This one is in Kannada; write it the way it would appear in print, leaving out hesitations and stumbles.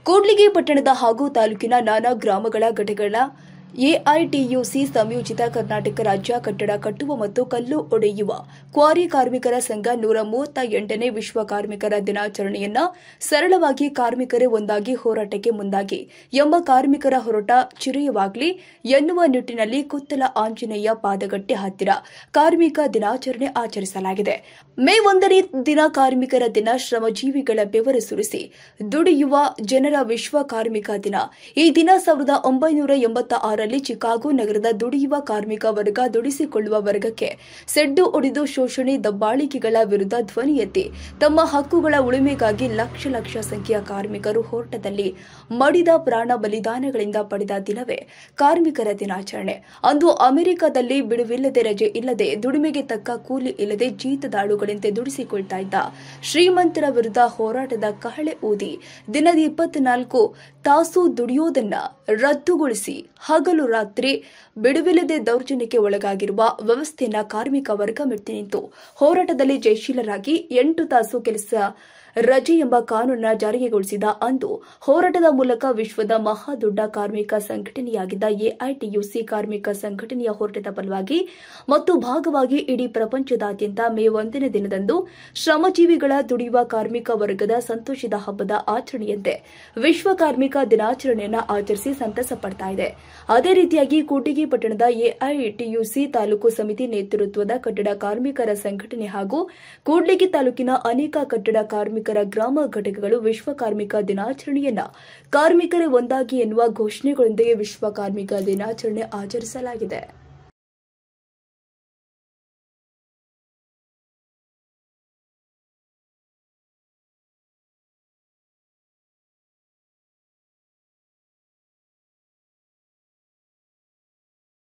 ಕೂಡ್ಲಿಗಿ ಪಟ್ಟಣದ ಹಾಗೂ ತಾಲೂಕಿನ ನಾನಾ ಗ್ರಾಮಗಳ ಘಟಕಗಳ ಎಐಟಿಯುಸಿ ಸಂಯೋಜಿತ ಕರ್ನಾಟಕ ರಾಜ್ಯ ಕಟ್ಟಡ ಕಟ್ಟುವ ಮತ್ತು ಕಲ್ಲು ಒಡೆಯುವ ಕ್ವಾರಿ ಕಾರ್ಮಿಕರ ಸಂಘ 138ನೇ ವಿಶ್ವ ಕಾರ್ಮಿಕರ ದಿನಾಚರಣೆಯನ್ನ ಸರಳವಾಗಿ ಕಾರ್ಮಿಕರೇ ಒಂದಾಗಿ ಹೋರಾಟಕ್ಕೆ ಮುಂದಾಗಿ ಎಂಬ ಕಾರ್ಮಿಕರ ಹೋರಾಟ ಚಿರಯವಾಗಲಿ ಎನ್ನುವ ನಿಟ್ಟಿನಲ್ಲಿ ಕುತ್ತಲ ಆಂಜನೇಯ ಪಾದಗಟ್ಟೆ ಹತ್ತಿರ ಕಾರ್ಮಿಕ ದಿನಾಚರಣೆ ಆಚರಿಸಲಾಗಿದೆ. ಮೇ 1ನೇ ದಿನ ಕಾರ್ಮಿಕರ ದಿನ, ಶ್ರಮಜೀವಿಗಳ ಬೆವರು ಸುರಿಸಿ ದುಡಿಯುವ ಜನರ ವಿಶ್ವ ಕಾರ್ಮಿಕ ದಿನ. ಈ ದಿನ 1986ರಲ್ಲಿ ಚಿಕಾಗೋ ನಗರದ ದುಡಿಯುವ ಕಾರ್ಮಿಕ ವರ್ಗ ದುಡಿಸಿಕೊಳ್ಳುವ ವರ್ಗಕ್ಕೆ ಸೆಡ್ಡು ಹೊಡೆದು ಶೋಷಣೆ ದಬ್ಬಾಳಿಕೆಗಳ ವಿರುದ್ಧ ಧ್ವನಿ ಎತ್ತಿ ತಮ್ಮ ಹಕ್ಕುಗಳ ಉಳಿಮೆಗಾಗಿ ಲಕ್ಷ ಲಕ್ಷ ಸಂಖ್ಯೆಯ ಕಾರ್ಮಿಕರು ಹೋರಾಟದಲ್ಲಿ ಮಡಿದ ಪ್ರಾಣ ಬಲಿದಾನಗಳಿಂದ ಪಡೆದ ದಿನವೇ ಕಾರ್ಮಿಕರ ದಿನಾಚರಣೆ. ಅಂದು ಅಮೆರಿಕದಲ್ಲಿ ಬಿಡುವಿಲ್ಲದೆ, ರಜೆ ಇಲ್ಲದೆ, ದುಡಿಮೆಗೆ ತಕ್ಕ ಕೂಲಿ ಇಲ್ಲದೆ ಜೀತದಾಳುಗಳಂತೆ ದುಡಿಸಿಕೊಳ್ತಾ ಇದ್ದ ಶ್ರೀಮಂತರ ವಿರುದ್ಧ ಹೋರಾಟದ ಕಹಳೆ ಊದಿ ದಿನದ 24 ತಾಸು ದುಡಿಯೋದನ್ನ ರದ್ದುಗೊಳಿಸಿ ಹಗಲು ರಾತ್ರಿ ಬಿಡುವಿಲ್ಲದೆ ದೌರ್ಜನ್ಯಕ್ಕೆ ಒಳಗಾಗಿರುವ ವ್ಯವಸ್ಥೆಯನ್ನ ಕಾರ್ಮಿಕ ವರ್ಗ ಮೆಟ್ಟಿ ನಿಂತು ಹೋರಾಟದಲ್ಲಿ ಜಯಶೀಲರಾಗಿ 8 ತಾಸು ಕೆಲಸ ರಜೆ ಎಂಬ ಕಾನೂನನ್ನು ಜಾರಿಗೊಳಿಸಿದ ಅಂದು ಹೋರಾಟದ ಮೂಲಕ ವಿಶ್ವದ ಮಹಾದೊಡ್ಡ ಕಾರ್ಮಿಕ ಸಂಘಟನೆಯಾಗಿದ್ದ ಎಐಟಿಯುಸಿ ಕಾರ್ಮಿಕ ಸಂಘಟನೆಯ ಹೋರಾಟದ ಫಲವಾಗಿ ಮತ್ತು ಭಾಗವಾಗಿ ಇಡೀ ಪ್ರಪಂಚದಾದ್ಯಂತ ಮೇ 1ನೇ ದಿನದಂದು ಶ್ರಮಜೀವಿಗಳ ದುಡಿಯುವ ಕಾರ್ಮಿಕ ವರ್ಗದ ಸಂತೋಷದ ಹಬ್ಬದ ಆಚರಣೆಯಂತೆ ವಿಶ್ವ ಕಾರ್ಮಿಕ ದಿನಾಚರಣೆಯನ್ನು ಆಚರಿಸಿ ಸಂತಸ ಪಡ್ತಾ ಇದೆ. ಅದೇ ರೀತಿಯಾಗಿ ಕೂಡ್ಲಿಗಿ ಪಟ್ಟಣದ ಎಐಟಿಯುಸಿ ತಾಲೂಕು ಸಮಿತಿ ನೇತೃತ್ವದ ಕಟ್ಟಡ ಕಾರ್ಮಿಕರ ಸಂಘಟನೆ ಹಾಗೂ ಕೂಡ್ಲಿಗಿ ತಾಲೂಕಿನ ಅನೇಕ ಕಟ್ಟಡ ಕಾರ್ಮಿಕರ ಗ್ರಾಮ ಘಟಕಗಳು ವಿಶ್ವ ಕಾರ್ಮಿಕ ದಿನಾಚರಣೆಯನ್ನ ಕಾರ್ಮಿಕರೇ ಒಂದಾಗಿ ಎನ್ನುವ ಘೋಷಣೆಗಳೊಂದಿಗೆ ವಿಶ್ವ ಕಾರ್ಮಿಕ ದಿನಾಚರಣೆ ಆಚರಿಸಲಾಗಿದೆ.